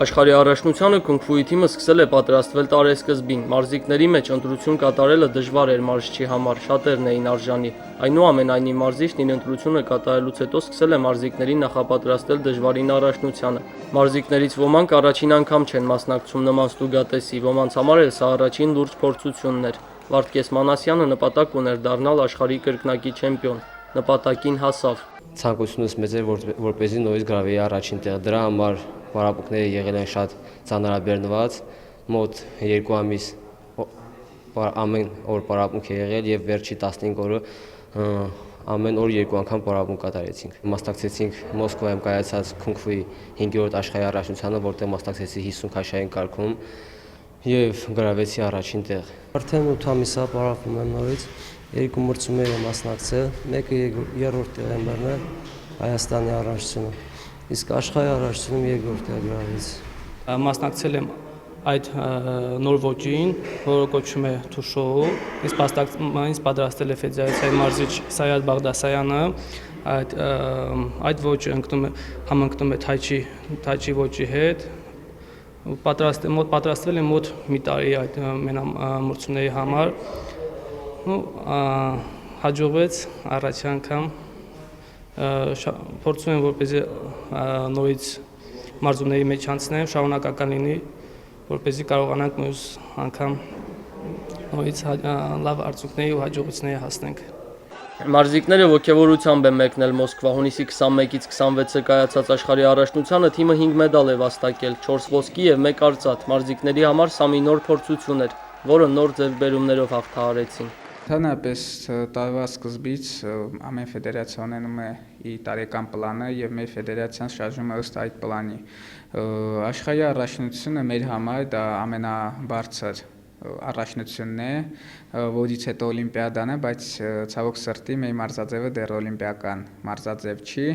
Աշխարհի առաջնությանը կունգ-ֆուի թիմը սկսել է պատրաստվել տարեսկզբին։ Մարզիկների մեջ ընտրություն կատարելը դժվար էր մարզչի համար, շատերն էին արժանի։ Այնուամենայնիվ մարզիչն իր ընտրությունը կատարելուց հետո սկսել է մարզիկներին նախապատրաստել դժվարին առաջնությանը։ Մարզիկներից ոմանք առաջին անգամ չեն մասնակցում նման ստուգատեսի, ոմանց համար էլ սա առաջին լուրջ փորձությունն էր։ Վարդգես Մանասյանը նպատակ ուներ դառնալ աշխարհի կրկնակի չեմպիոն։ Նպատակին հասավ։ Ցանկությունս մեծ էր, որպեսզի նորից գրավեի առաջին տեղը։ Դրա համար պարապմունքները եղել են շատ ծանրաբեռնված, մոտ 2 ամիս ամեն օր պարապմունք է եղել եւ վերջի 15 օրը ամեն օր 2 անգամ պարապմունք կատարեցինք։ Մասնակցեցինք Մոսկվայում կայացած կունգ-ֆուի 5-րդ աշխարհի առաջնությանը, որտեղ մասնակցեցի 50 քաշային կարգում եւ գրավեցի առաջին տեղ։ Արդեն 8 ամիս է պարապում եմ նորից, 2 մրցումների եմ մասնակցել, մեկը 3-րդ տեղ եմ բռնել Հայաստանի առաջնությունը, իսկ աշխարհի առաջնում 2-րդ տեղ գրավեցի։ Մասնակցել եմ այդ նոր ոճին, որը կոչվում է Թուշոու, ինձ պատրաստել է ֆեդերացիայի մարզիչ Սայադ Բաղդասարյանը, այդ ոճը համընկնում է թայչի ոճի հետ, պատրաստվել եմ մոտ մի տարի այդ մրցումների համար, հաջողվեց առաջի անգամ, փորձում եմ որպեսզի նորից մարզումների մեջ անցնեմ, շարունակական լինի, որպեսզի կարողանանք մյուս անգամ նորից լավ արդյունքների ու հաջողությունների հասնենք։ Մարզիկները ոգևորությամբ են մեկնել Մոսկվա։ Հունիսի 21-ից 26-ը կայացած աշխարհի առաջնությանը թիմը 5 մեդալ է վաստակել, 4 ոսկի եւ 1 արծաթ։ Մարզիկների համար սա մի նոր փորձություն էր, որը նոր ձեռքբերումներով հաղթահարեցին։ Ընդհանրապես տարվա սկզբից ամեն ֆեդերացիա ունենում է իր տարեկան պլանը եւ մեր ֆեդերացիան շարժվում է ըստ այդ պլանի։ Աշխարհի առաջնությունը մեր համար դա ամենաբարձր առաջնությունն է, որից հետո օլիմպիադան է, բայց ցավոք սրտի մեր մարզաձևը դեռ օլիմպիական մարզաձև չի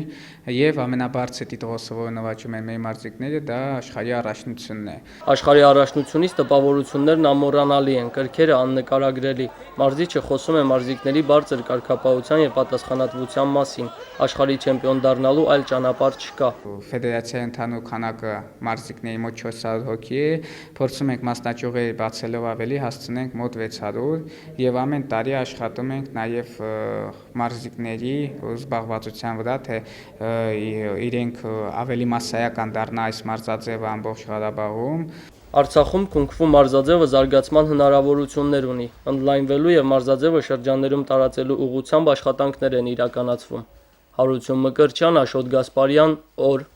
եւ ամենաբարձր տիտղոսը, որը նվաճում են մեր մարզիկները, դա աշխարհի առաջնությունն է։ Աշխարհի առաջնությունից տպավորություններն ամոռանալի են, կրքերը աննկարագրելի։ Մարզիչը խոսում է մարզիկների բարձր կարգապահության եւ պատասխանատվության մասին։ Աշխարհի չեմպիոն դառնալու այլ ճանապարհ չկա։ Ֆեդերացիայի ընդհանուր քանակը մարզիկների մոտ 400 հոգի է, փորձում ենք մասնաճյուղեր բացելով ավելի հասցնենք մոտ 600 եւ ամեն տարի աշխատում ենք նաեւ մարզիկների զբաղվածության վրա, թե իրենք ավելի մասսայական դառնա այս մարզաձևը ամբողջ Ղարաբաղում։ Արցախում կունգ-ֆու մարզաձևը զարգացման հնարավորություններ ունի։ Ընդլայնվելու եւ մարզաձևը շրջաններում տարածելու ուղղությամբ աշխատանքներ են իրականացվում։ Հարություն Մկրտչյան, Աշոտ Գասպարյան, օր